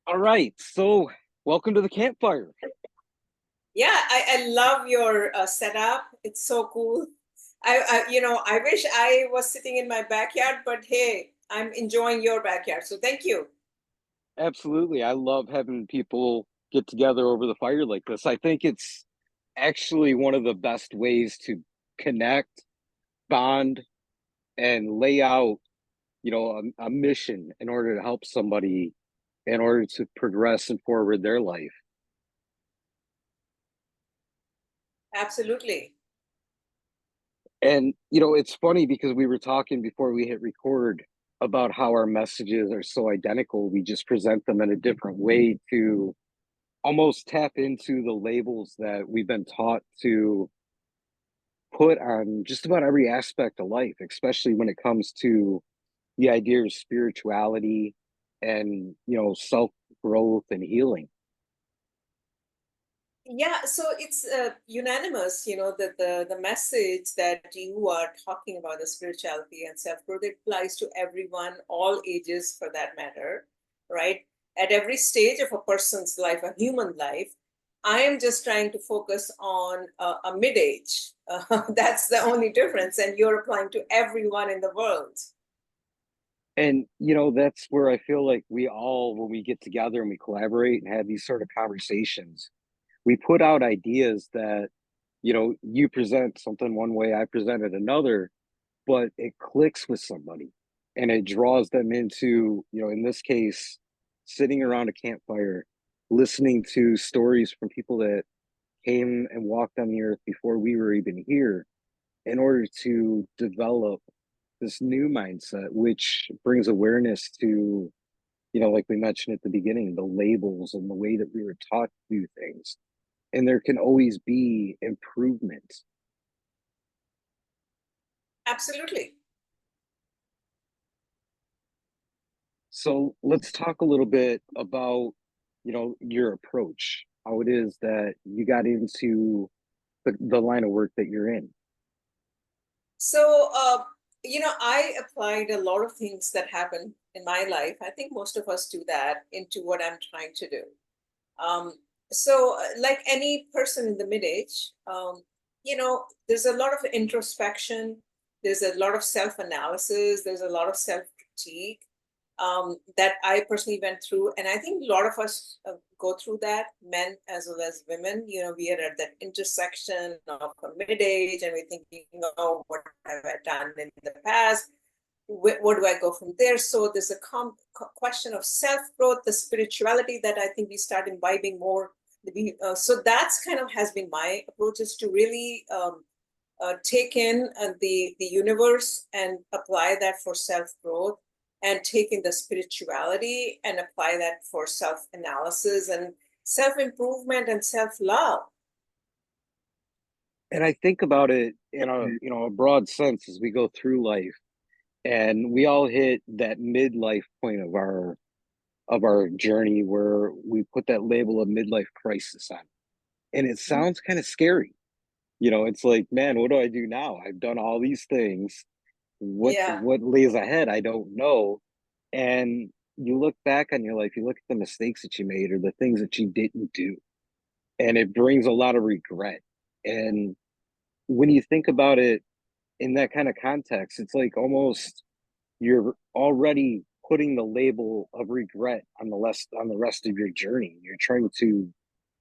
All right, so welcome to the campfire. Yeah, I love your setup. It's so cool. I wish I was sitting in my backyard, but hey, I'm enjoying your backyard. So thank you. Absolutely. I love having people get together over the fire like this. I think it's actually one of the best ways to connect, bond, and lay out, a mission in order to help somebody in order to progress and forward their life. Absolutely. And, it's funny because we were talking before we hit record about how our messages are so identical. We just present them in a different way to almost tap into the labels that we've been taught to put on just about every aspect of life, especially when it comes to the idea of spirituality and, self growth and healing. Yeah, so it's unanimous, that the message that you are talking about, the spirituality and self-growth, it applies to everyone, all ages for that matter, right? At every stage of a person's life, a human life. I am just trying to focus on a mid-age. That's the only difference, and you're applying to everyone in the world. And, that's where I feel like we all, when we get together and we collaborate and have these sort of conversations, we put out ideas that, you present something one way, I present it another, but it clicks with somebody and it draws them into, in this case, sitting around a campfire, listening to stories from people that came and walked on the earth before we were even here in order to develop this new mindset, which brings awareness to, like we mentioned at the beginning, the labels and the way that we were taught to do things. And there can always be improvement. Absolutely. So let's talk a little bit about, your approach, how it is that you got into the line of work that you're in. So, I applied a lot of things that happened in my life. I think most of us do that into what I'm trying to do. Um, like any person in the mid age, there's a lot of introspection, there's a lot of self analysis, there's a lot of self critique that I personally went through. And I think a lot of us go through that, men as well as women. We are at that intersection of a mid age and we're thinking, oh, what have I done in the past? Where do I go from there? So there's a question of self growth, the spirituality that I think we start imbibing more. So that's kind of has been my approach, is to really take in the universe and apply that for self growth, and take in the spirituality and apply that for self analysis and self improvement and self love. And I think about it in a broad sense as we go through life and we all hit that midlife point of our journey where we put that label of midlife crisis on. And it sounds kind of scary. It's like, man, what do I do now? I've done all these things. Yeah. What lays ahead? I don't know. And you look back on your life, you look at the mistakes that you made or the things that you didn't do, and it brings a lot of regret. And when you think about it in that kind of context, it's like almost you're already putting the label of regret on the rest of your journey. You're trying to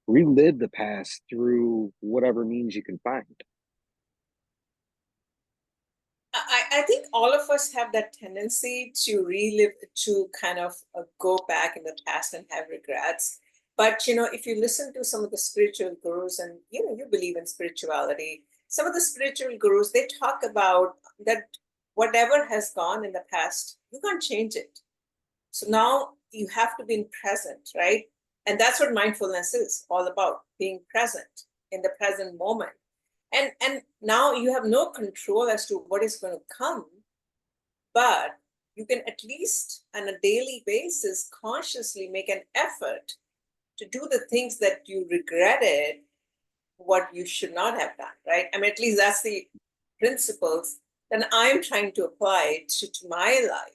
relive the past through whatever means you can find. I think all of us have that tendency to relive, to kind of go back in the past and have regrets. But, if you listen to some of the spiritual gurus, and, you believe in spirituality, some of the spiritual gurus, they talk about that whatever has gone in the past, you can't change it. So now you have to be in present, right? And that's what mindfulness is all about, being present in the present moment. And now you have no control as to what is going to come, but you can at least on a daily basis consciously make an effort to do the things that you regretted, what you should not have done, right? I mean, at least that's the principles that I'm trying to apply to my life.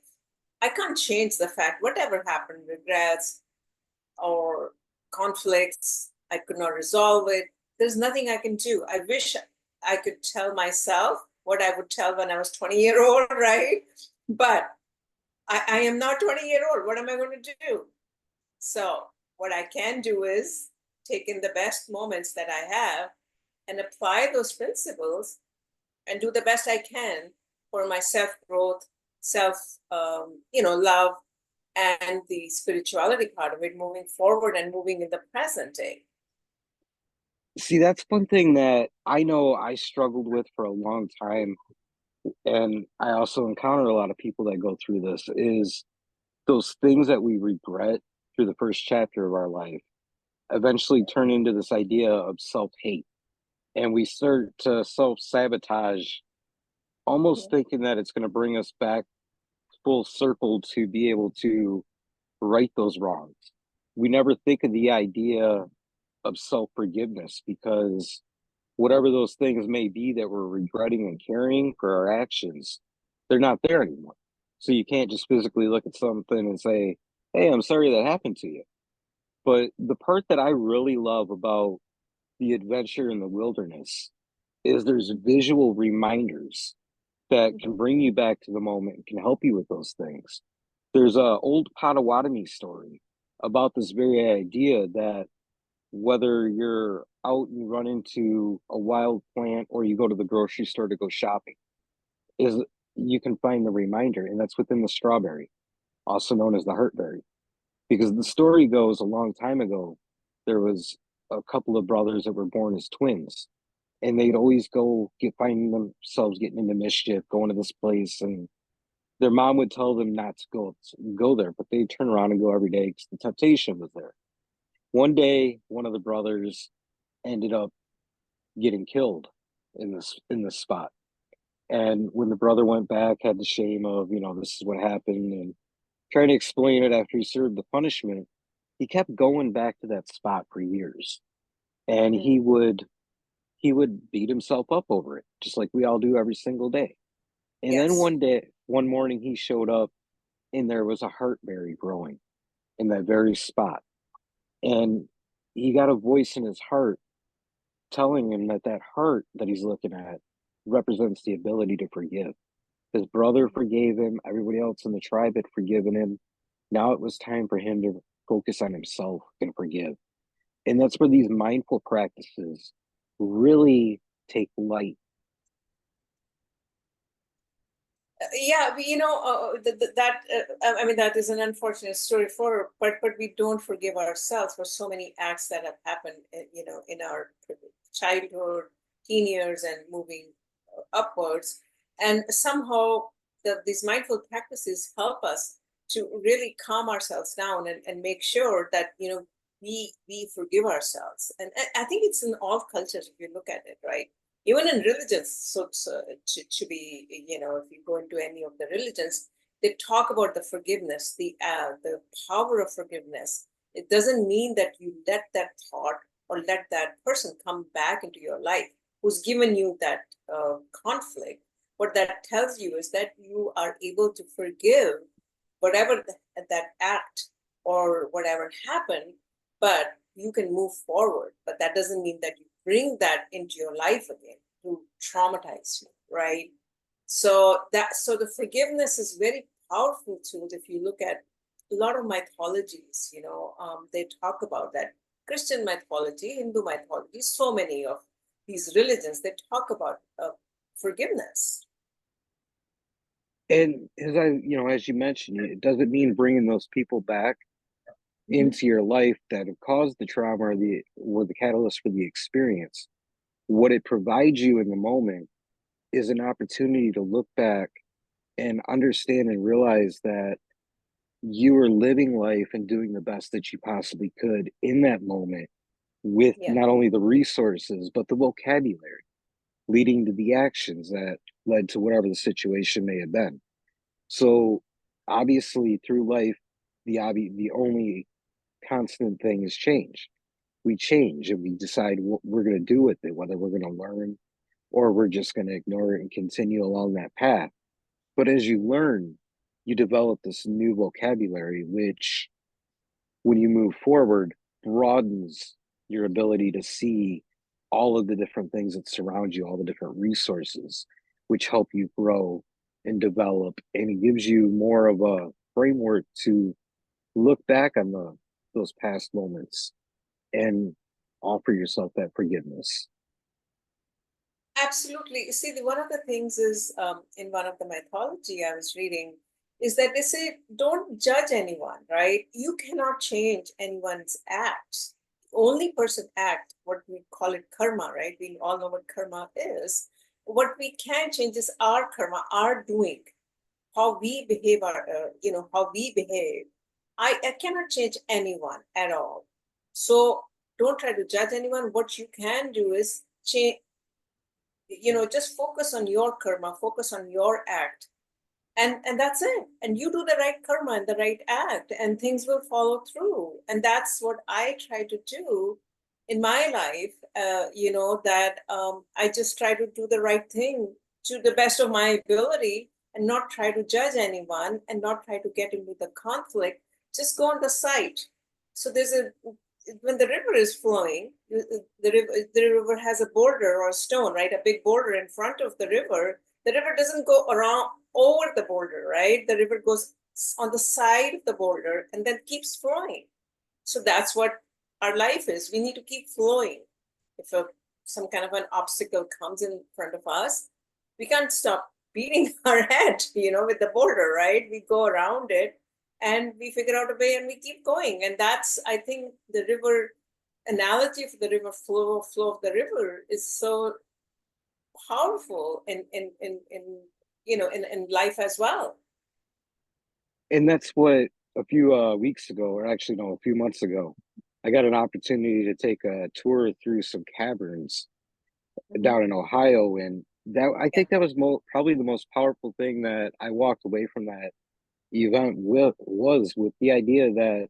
I can't change the fact, whatever happened, regrets, or conflicts. I could not resolve it. There's nothing I can do. I wish I could tell myself what I would tell when I was 20-year old, right? But I am not 20-year old. What am I going to do? So what I can do is take in the best moments that I have and apply those principles and do the best I can for my self growth, self, love, and the spirituality part of it, moving forward and moving in the present day. See, that's one thing that I know I struggled with for a long time, and I also encounter a lot of people that go through this, is those things that we regret through the first chapter of our life eventually turn into this idea of self-hate, and we start to self-sabotage, almost Mhm. thinking that it's going to bring us back full circle to be able to right those wrongs. We never think of the idea of self-forgiveness, because whatever those things may be that we're regretting and carrying for our actions, they're not there anymore. So you can't just physically look at something and say, "Hey, I'm sorry that happened to you." But the part that I really love about the adventure in the wilderness is there's visual reminders that can bring you back to the moment and can help you with those things. There's a old Potawatomi story about this very idea that whether you're out and run into a wild plant or you go to the grocery store to go shopping, is you can find the reminder, and that's within the strawberry, also known as the heartberry. Because the story goes, a long time ago, there was a couple of brothers that were born as twins, and they'd always go get finding themselves getting into mischief, going to this place, and their mom would tell them not to go there, but they'd turn around and go every day because the temptation was there. One day, one of the brothers ended up getting killed in this spot. And when the brother went back, had the shame of, this is what happened, and trying to explain it after he served the punishment, he kept going back to that spot for years. And Mhm. he would beat himself up over it, just like we all do every single day. And then Yes. one morning he showed up, and there was a heartberry growing in that very spot. And he got a voice in his heart telling him that that heart that he's looking at represents the ability to forgive. His brother Mhm. forgave him, everybody else in the tribe had forgiven him. Now it was time for him to focus on himself and forgive. And that's where these mindful practices really take light. Yeah, that I mean, that is an unfortunate story for, but we don't forgive ourselves for so many acts that have happened, in our childhood, teen years, and moving upwards. And somehow these mindful practices help us to really calm ourselves down and make sure that we forgive ourselves. And I think it's in all cultures if you look at it, right? Even in religions, so to be, if you go into any of the religions, they talk about the forgiveness, the power of forgiveness. It doesn't mean that you let that thought or let that person come back into your life who's given you that conflict. What that tells you is that you are able to forgive whatever that act or whatever happened, but you can move forward. But that doesn't mean that you bring that into your life again to traumatize you, right? So the forgiveness is very powerful tool. If you look at a lot of mythologies, they talk about that. Christian mythology, Hindu mythology, so many of these religions, they talk about forgiveness. And as you mentioned, it doesn't mean bringing those people back Mhm. into your life that have caused the trauma or the catalyst for the experience. What it provides you in the moment is an opportunity to look back and understand and realize that you were living life and doing the best that you possibly could in that moment with Yeah. not only the resources but the vocabulary leading to the actions that led to whatever the situation may have been. So obviously through life, the only constant thing is change. We change and we decide what we're going to do with it, whether we're going to learn or we're just going to ignore it and continue along that path. But as you learn, you develop this new vocabulary, which when you move forward, broadens your ability to see all of the different things that surround you, all the different resources, which help you grow and develop. And it gives you more of a framework to look back on those past moments and offer yourself that forgiveness. Absolutely. See, one of the things is in one of the mythology I was reading is that they say don't judge anyone, right? You cannot change anyone's acts. Only person act, what we call it karma, right? We all know what karma is. What we can change is our karma, our doing, how we behave, how we behave. I cannot change anyone at all. So don't try to judge anyone. What you can do is change, just focus on your karma, focus on your act, and that's it. And you do the right karma and the right act, and things will follow through. And that's what I try to do in my life. That I just try to do the right thing to the best of my ability, and not try to judge anyone, and not try to get into the conflict. Just go on the site. So there's a when the river is flowing, the river has a border or a stone, right? A big border in front of the river. The river doesn't go around over the border, right? The river goes on the side of the border and then keeps flowing. So that's what our life is. We need to keep flowing. If some kind of an obstacle comes in front of us, we can't stop beating our head, with the border, right? We go around it and we figure out a way and we keep going. And that's, I think, the river analogy of the river flow of the river is so powerful in life as well. And that's what a few weeks ago, or actually, no, a few months ago, I got an opportunity to take a tour through some caverns Mhm. down in Ohio. And that, I Yeah. think that was probably the most powerful thing that I walked away from that event with, was with the idea that,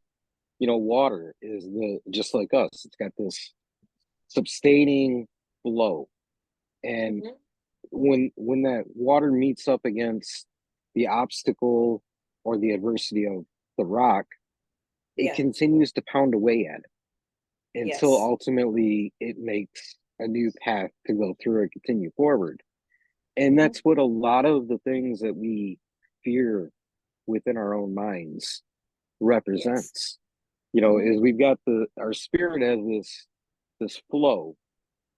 water is just like us. It's got this sustaining flow. And Mhm. when that water meets up against the obstacle or the adversity of the rock, it Yeah. continues to pound away at it until Yes. ultimately it makes a new path to go through and continue forward. And Mhm. that's what a lot of the things that we fear within our own minds Yes. represents. Mhm. Is we've got our spirit has this flow,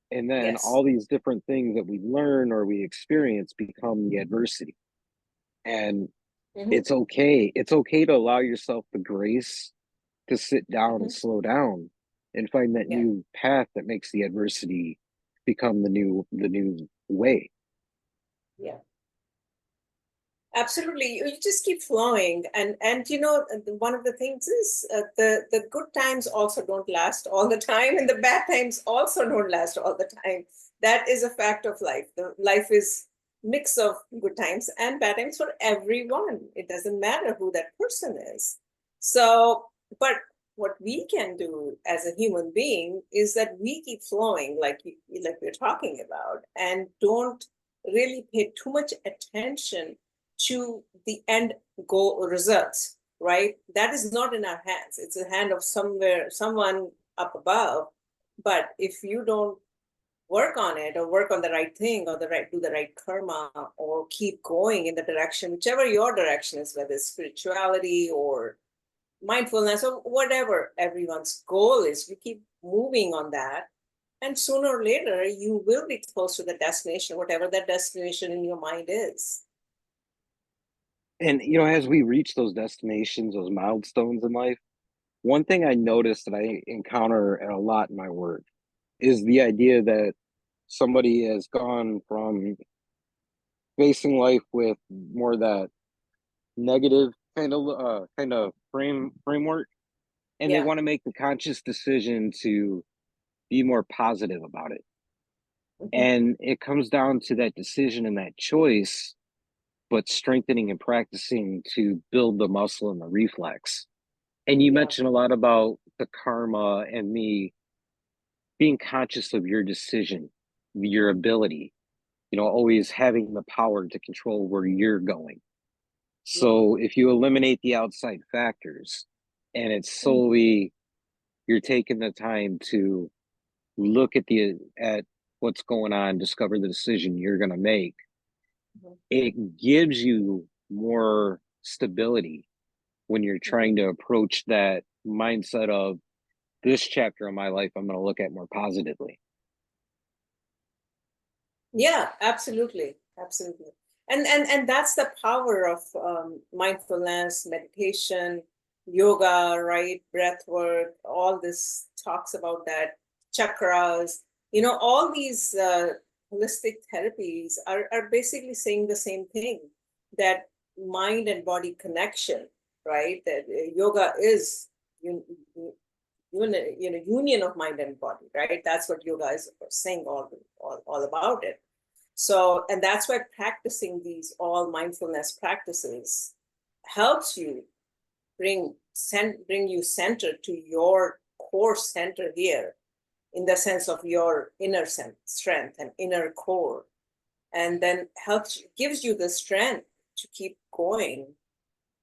and then Yes. all these different things that we learn or we experience become the adversity. And Mhm. it's okay to allow yourself the grace to sit down and Mhm. slow down and find that Yeah. new path that makes the adversity become the new way. Yeah. Absolutely. You just keep flowing, and one of the things is the good times also don't last all the time, and the bad times also don't last all the time. That is a fact of life. The life is mix of good times and bad times for everyone. It doesn't matter who that person is. So, but what we can do as a human being is that we keep flowing, like we're talking about, and don't really pay too much attention to the end goal results, right? That is not in our hands. It's a hand of someone up above. But if you don't work on it, or work on the right thing, or do the right karma, or keep going in the direction, whichever your direction is, whether it's spirituality or mindfulness or whatever everyone's goal is, you keep moving on that. And sooner or later, you will be close to the destination, whatever that destination in your mind is. And as we reach those destinations, those milestones in life, one thing I noticed that I encounter a lot in my work is the idea that somebody has gone from facing life with more that negative kind of framework, and they Yeah. want to make the conscious decision to be more positive about it. Mhm. And it comes down to that decision and that choice, but strengthening and practicing to build the muscle and the reflex. And you Yeah. mentioned a lot about the karma and the being conscious of your decision, your ability, always having the power to control where you're going. Yeah. So if you eliminate the outside factors, and it's solely you're taking the time to look at the at what's going on, discover the decision you're going to make. Mhm. It gives you more stability when you're Mhm. trying to approach that mindset of this chapter of my life I'm going to look at more positively. Yeah, absolutely, absolutely. And that's the power of mindfulness, meditation, yoga, right? Breath work, all this talks about that, chakras. All these holistic therapies are basically saying the same thing, that mind and body connection, right? That yoga is un, union of mind and body, right? That's what yoga is saying all about it. So, and that's why practicing these all mindfulness practices helps you bring you center to your core center here, in the sense of your inner strength and inner core, and then gives you the strength to keep going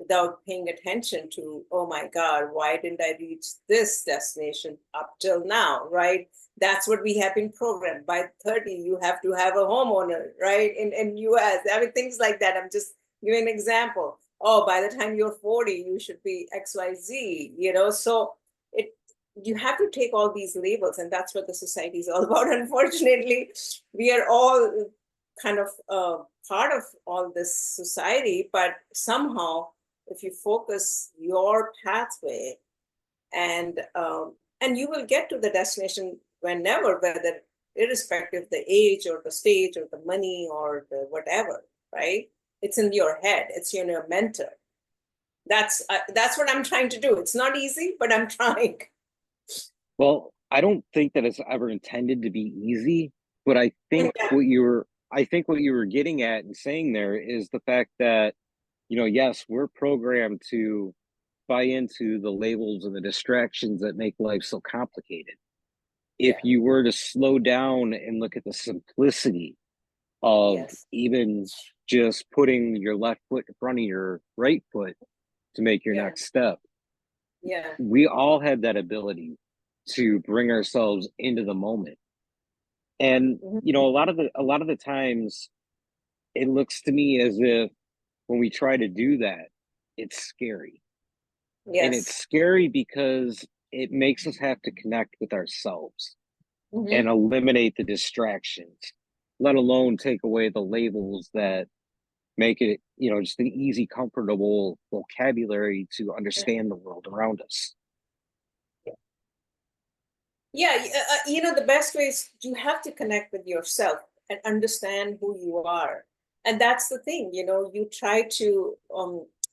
without paying attention to, oh my God, why didn't I reach this destination up till now, right? That's what we have been programmed. By 30, you have to have a homeowner, right? In US, I mean, things like that. I'm just giving an example. Oh, by the time you're 40, you should be XYZ, So it you have to take all these labels, and that's what the society is all about. Unfortunately, we are all kind of part of all this society, but somehow if you focus your pathway, and you will get to the destination whenever, whether irrespective of the age or the stage or the money or the whatever, right? It's in your head, it's in your mentor. That's what I'm trying to do. It's not easy, but I'm trying. Well, I don't think that it's ever intended to be easy, but Yeah. I think what you were getting at and saying there is the fact that, yes, we're programmed to buy into the labels and the distractions that make life so complicated. If Yeah. you were to slow down and look at the simplicity of Yes. even just putting your left foot in front of your right foot to make your Yeah. next step, Yeah. we all have that ability to bring ourselves into the moment. And Mhm. a lot of the times it looks to me as if when we try to do that, it's scary. And it's Yes. scary because it makes us have to connect with ourselves and Hmm. eliminate the distractions, let alone take away the labels that make it, just an easy, comfortable vocabulary to understand the world around us. Yeah, the best way is you have to connect with yourself and understand who you are. And that's the thing, you try to,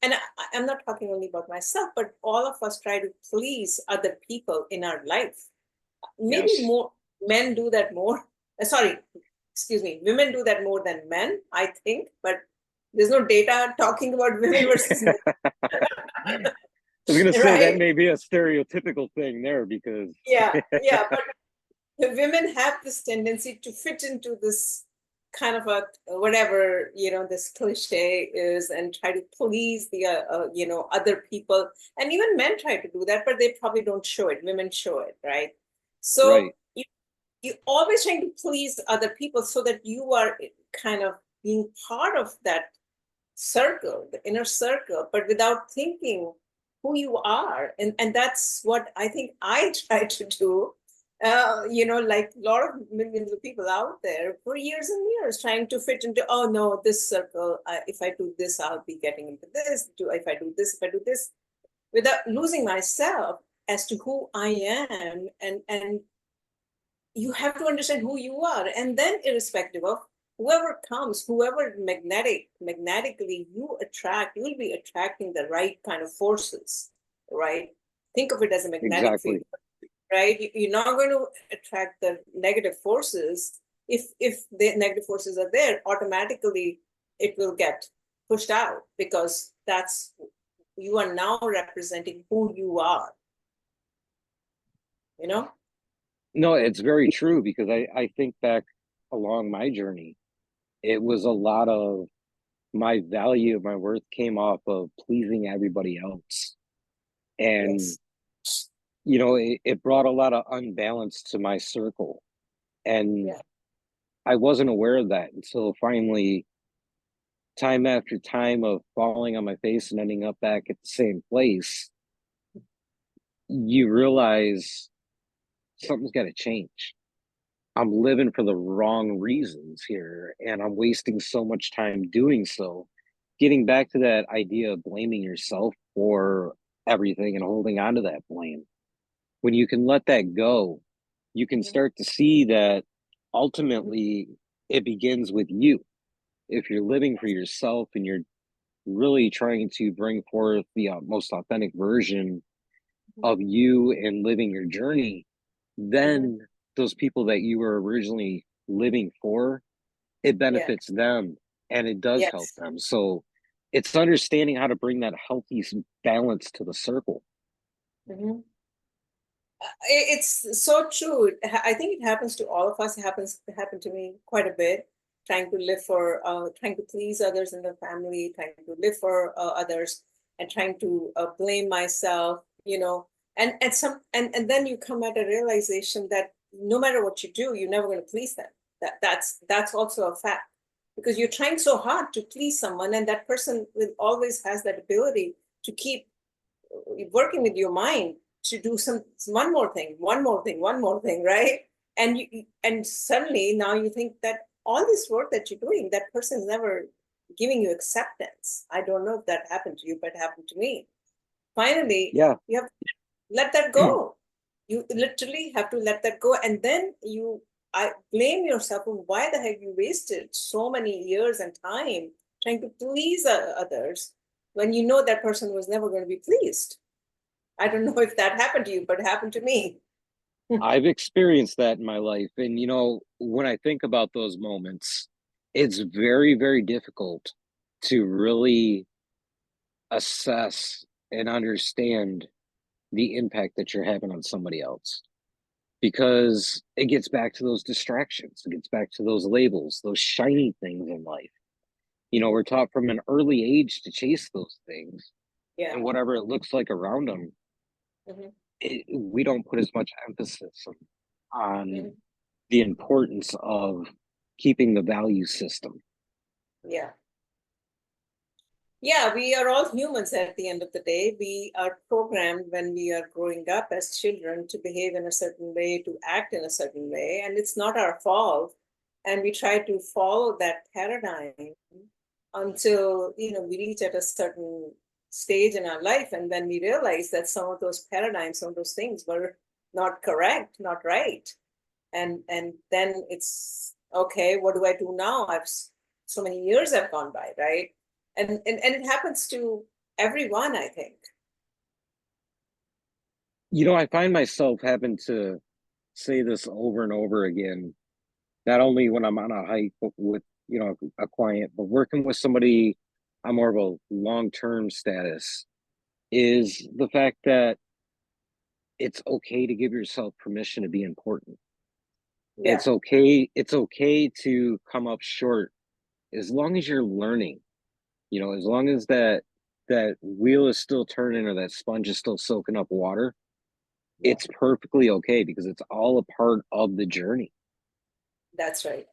and I'm not talking only about myself, but all of us try to please other people in our life. Maybe Yes. more men do that more. Sorry, excuse me, women do that more than men, I think, but there's no data talking about women versus men. I was going to say that Right? may be a stereotypical thing there because Yeah, yeah. But the women have this tendency to fit into this kind of a whatever this cliche is, and try to please the other people, and even men try to do that, but they probably don't show it. Women show it, right? So right. you always trying to please other people so that you are kind of being part of that circle, the inner circle, but without thinking who you are. And that's what I think I try to do. Like a lot of millions of people out there for years and years trying to fit into, oh no, this circle, if I do this, I'll be getting into this. If I do this, if I do this, without losing myself as to who I am. And you have to understand who you are, and then irrespective of whoever comes, whoever magnetically you attract, you'll be attracting the right kind of forces, right? Think of it as a magnetic field, Exactly. right? You're not going to attract the negative forces. If the negative forces are there, automatically it will get pushed out, because that's, you are now representing who you are, you know. No, it's very true because I think back along my journey, it was a lot of my value, my worth came off of pleasing everybody else. And, Yes. it brought a lot of unbalance to my circle. And Yeah. I wasn't aware of that until finally, time after time of falling on my face and ending up back at the same place, you realize something's got to change. I'm living for the wrong reasons here, and I'm wasting so much time doing so. Getting back to that idea of blaming yourself for everything and holding on to that blame. When you can let that go, you can Mhm. start to see that ultimately it begins with you. If you're living for yourself and you're really trying to bring forth the most authentic version Mhm. of you and living your journey, Mhm. then those people that you were originally living for, it Yeah. benefits them and it does help Yes. them. So it's understanding how to bring that healthy balance to the circle. Mhm. It's so true. I think it happens to all of us. It happened to me quite a bit. Trying to please others in the family, trying to live for others, and trying to blame myself. And then you come at a realization that no matter what you do, you're never going to please them. That's also a fact, because you're trying so hard to please someone, and that person will always has that ability to keep working with your mind to do one more thing, right? And suddenly now you think that all this work that you're doing, that person is never giving you acceptance. I don't know if that happened to you, but it happened to me. Finally, Yeah. you have to let that go. You literally have to let that go, and then I blame yourself. Why the heck you wasted so many years and time trying to please others when you know that person was never going to be pleased? I don't know if that happened to you, but it happened to me. I've experienced that in my life. And, when I think about those moments, it's very, very difficult to really assess and understand the impact that you're having on somebody else because it gets back to those distractions. It gets back to those labels, those shiny things in life. Mhm. We're taught from an early age to chase those things Yeah. and whatever it looks like around them. Mhm. We don't put as much emphasis on Mhm. the importance of keeping the value system. Yeah. Yeah, we are all humans at the end of the day. We are programmed when we are growing up as children to behave in a certain way, to act in a certain way, and it's not our fault. And we try to follow that paradigm until we reach at a certain stage in our life, and then we realize that some of those paradigms, some of those things were not correct, not right. And then it's okay, what do I do now? So many years have gone by, right? And it happens to everyone, I think. I find myself having to say this over and over again, not only when I'm on a hike with, a client, but working with somebody on more of a long-term status is the fact that it's okay to give yourself permission to be important. Yeah. It's okay to come up short as long as you're learning, as long as that wheel is still turning or that sponge is still soaking up water, Yeah, it's perfectly okay because it's all a part of the journey. that's right.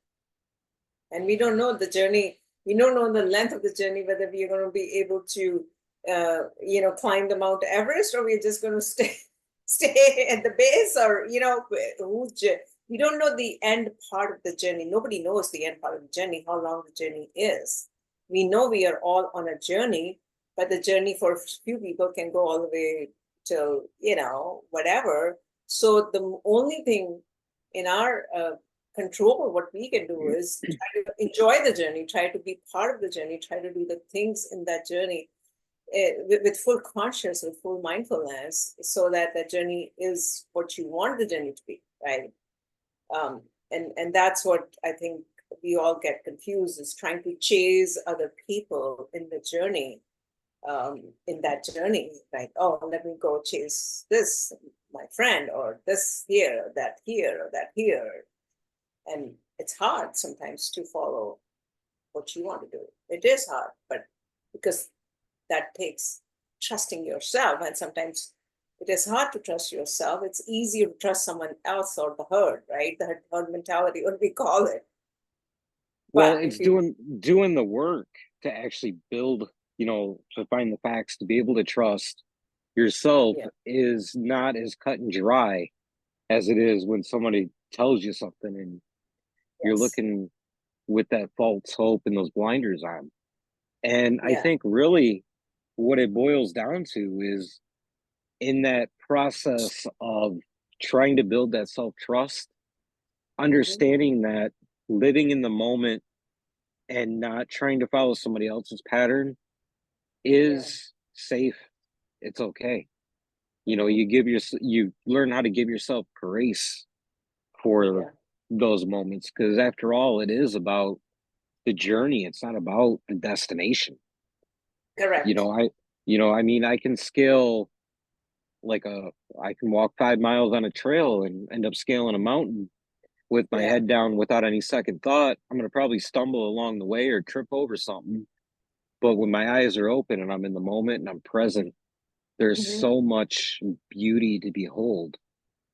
And we don't know the journey. We don't know the length of the journey, whether we are going to be able to climb the Mount Everest, or we're just going to stay at the base, or we don't know the end part of the journey. Nobody knows the end part of the journey, how long the journey is. We know we are all on a journey, but the journey for a few people can go all the way till whatever. So the only thing in our control, what we can do is try to enjoy the journey, try to be part of the journey, try to do the things in that journey with full conscious, with full mindfulness, so that the journey is what you want the journey to be, right? And that's what I think we all get confused, is trying to chase other people in the journey, in that journey, like, oh, let me go chase this, my friend, or this here, or that here, or that here. And it's hard sometimes to follow what you want to do. It is hard, but because that takes trusting yourself. And sometimes it is hard to trust yourself. It's easier to trust someone else or the herd, right? The herd mentality, what we call it. Well, But it's if you, doing the work to actually build, to find the facts, to be able to trust yourself yeah, is not as cut and dry as it is when somebody tells you something and you're yes, looking with that false hope and those blinders on. And I yeah, think really what it boils down to is in that process of trying to build that self trust, hmm, understanding that living in the moment and not trying to follow somebody else's pattern yeah, is safe. It's okay. hmm, You learn how to give yourself grace for yeah, those moments because after all, it is about the journey. It's not about the destination. You correct. know, I, I mean, I can scale like a, I can walk 5 miles on a trail and end up scaling a mountain with my Yeah, head down without any second thought. I'm going to probably stumble along the way or trip over something. But when my eyes are open and I'm in the moment and I'm present, there's hmm, so much beauty to behold.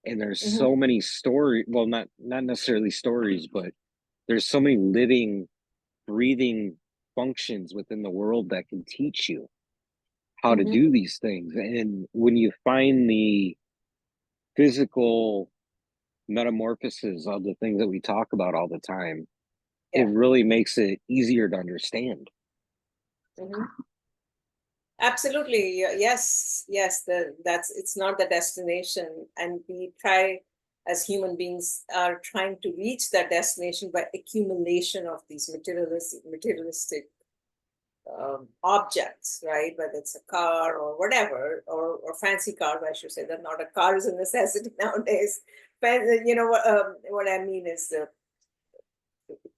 And there's hmm, so many stories, well, not necessarily stories, but there's so many living, breathing functions within the world that can teach you how to hmm, do these things. And when you find the physical metamorphosis of the things that we talk about all the time, it yeah. really makes it easier to understand. Hmm. Absolutely. Yes, yes, that's it's not the destination. And we try as human beings are trying to reach that destination by accumulation of these materialistic objects, right? Whether it's a car or whatever, or fancy cars, I should say. That not a car is a necessity nowadays. But what I mean is the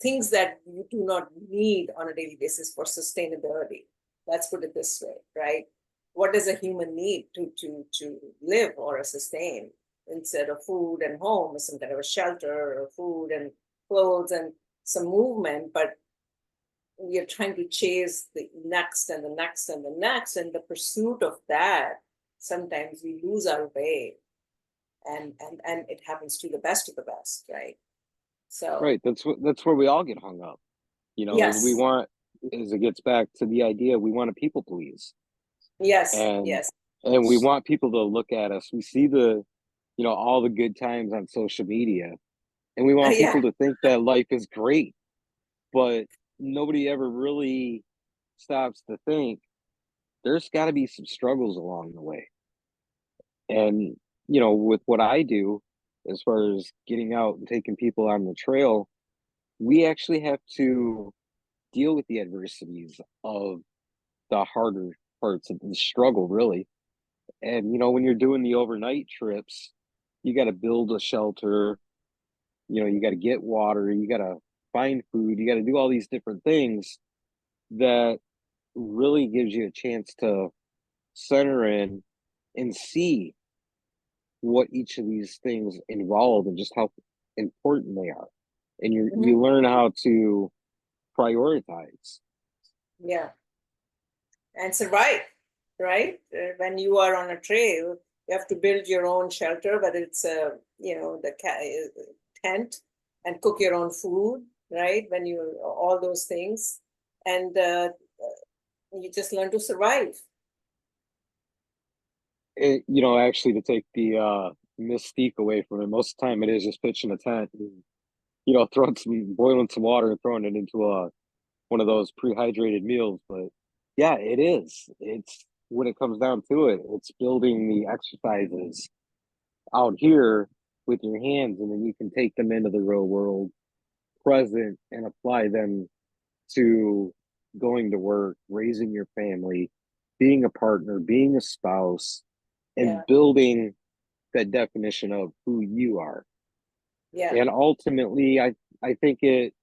things that you do not need on a daily basis for sustainability. Let's put it this way, right? What does a human need to live or sustain? Instead of food and home, some kind of a shelter or food and clothes and some movement, but we are trying to chase the next and the next and the next, and the pursuit of that, sometimes we lose our way, and it happens to the best of the best, right? So Right. That's where we all get hung up. Is we yes, want is it gets back to the idea we want to people please. yes, And yes. and we want people to look at us. We see all the good times on social media and we want Yeah, people to think that life is great, but nobody ever really stops to think there's got to be some struggles along the way. And, with what I do, as far as getting out and taking people on the trail, we actually have to deal with the adversities of the harder parts of the struggle, really. And, when you're doing the overnight trips, you got to build a shelter, you got to get water, you got to find food, you got to do all these different things that really gives you a chance to center in and see what each of these things involve and just how important they are. And mhm, you learn how to prioritize. yeah, and survive, right? When you are on a trail, you have to build your own shelter, whether it's a tent, and cook your own food, right? When you all those things, and you just learn to survive. Actually to take the mystique away from it, most of the time it is just pitching a tent and, throwing boiling some water and throwing it into one of those pre-hydrated meals. But yeah, it is. It's when it comes down to it, it's building the exercises out here with your hands, and then you can take them into the real world present and apply them to going to work, raising your family, being a partner, being a spouse, Yeah, and building that definition of who you are. yeah. And ultimately, I think it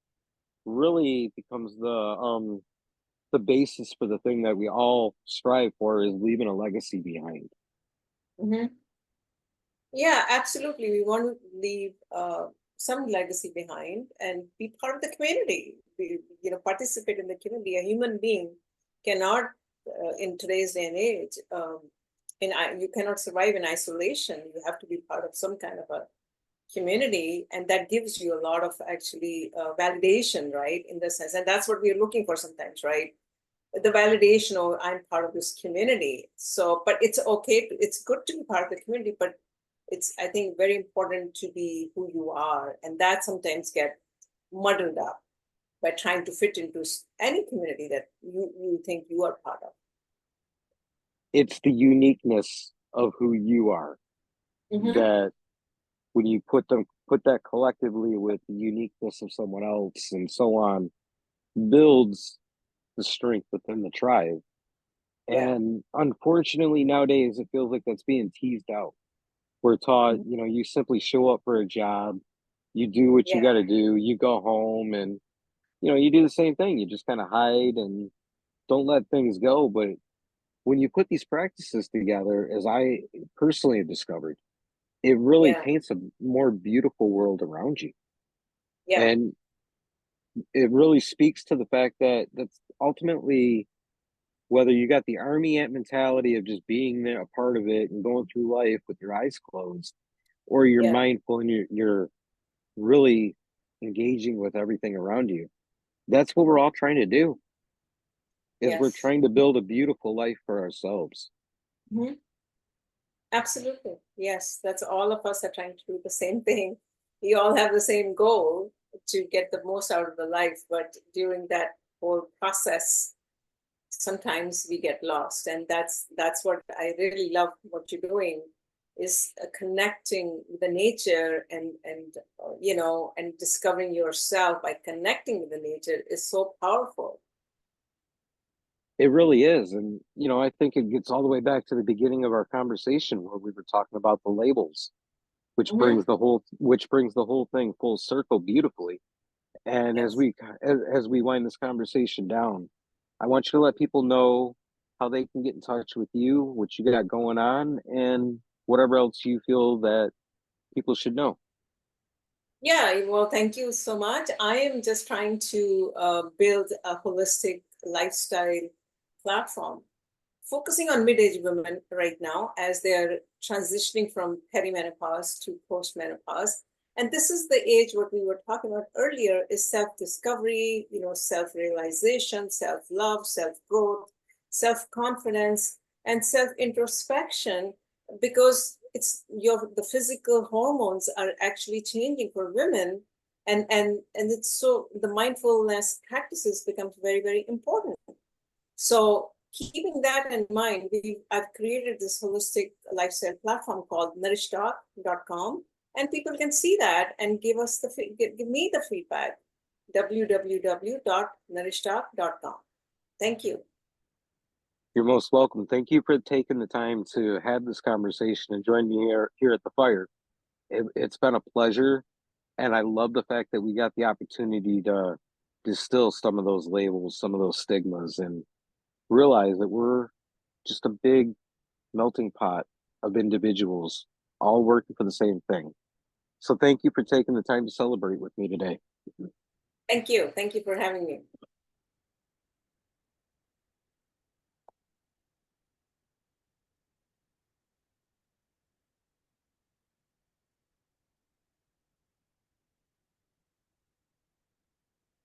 really becomes the basis for the thing that we all strive for is leaving a legacy behind. Hmm. Yeah, absolutely. We want to leave some legacy behind and be part of the community. Participate in the community. A human being cannot in today's day and age. You cannot survive in isolation. You have to be part of some kind of a community, and that gives you a lot of actually validation, right? In the sense, and that's what we're looking for sometimes, right? The validation of I'm part of this community. So, but it's okay. It's good to be part of the community, but it's, I think, very important to be who you are, and that sometimes get muddled up by trying to fit into any community that you think you are part of. It's the uniqueness of who you are Mm-hmm. that when you put that collectively with the uniqueness of someone else and so on, builds the strength within the tribe. Yeah. And unfortunately, nowadays, it feels like that's being teased out. We're taught, Mhm. you simply show up for a job, you do what you Yeah. got to do, you go home, and you do the same thing. You just kind of hide and don't let things go. But when you put these practices together, as I personally have discovered, it really Yeah. paints a more beautiful world around you. Yeah. And it really speaks to the fact that that's ultimately, whether you got the army ant mentality of just being there, a part of it, and going through life with your eyes closed, or you're Yeah. mindful and you're really engaging with everything around you. That's what we're Mhm. all trying to do. Is we're Yes. trying to build a beautiful life for ourselves. Mhm. Absolutely. Yes. That's all of us are trying to do the same thing. We all have the same goal to get the most out of the life, but during that whole process, sometimes we get lost, and that's what I really love what you're doing is connecting with the nature, and discovering yourself by connecting with the nature is so powerful. It really is. And, I think it gets all the way back to the beginning of our conversation where we were talking about the labels, Hmm. which brings the whole thing full circle beautifully. And as Yes. we wind this conversation down, I want you to let people know how they can get in touch with you, what you got going on, and whatever else you feel that people should know. Yeah, well, thank you so much. I am just trying to build a holistic lifestyle platform focusing on mid-age women right now as they're transitioning from perimenopause to postmenopause. And this is the age, what we were talking about earlier, is self-discovery, self-realization, self-love, self-growth, self-confidence, and self-introspection, because it's the physical hormones are actually changing for women. And it's so the mindfulness practices becomes very, very important. So keeping that in mind, I've created this holistic lifestyle platform called nourishtalk.com, and people can see that and give us give me the feedback. www.nourishtalk.com. Thank you. You're most welcome. Thank you for taking the time to have this conversation and join me here at the fire. It's been a pleasure, and I love the fact that we got the opportunity to distill some of those labels, some of those stigmas, and realize that we're just a big melting pot of individuals all working for the same thing. So thank you for taking the time to celebrate with me today. Thank you. Thank you for having me.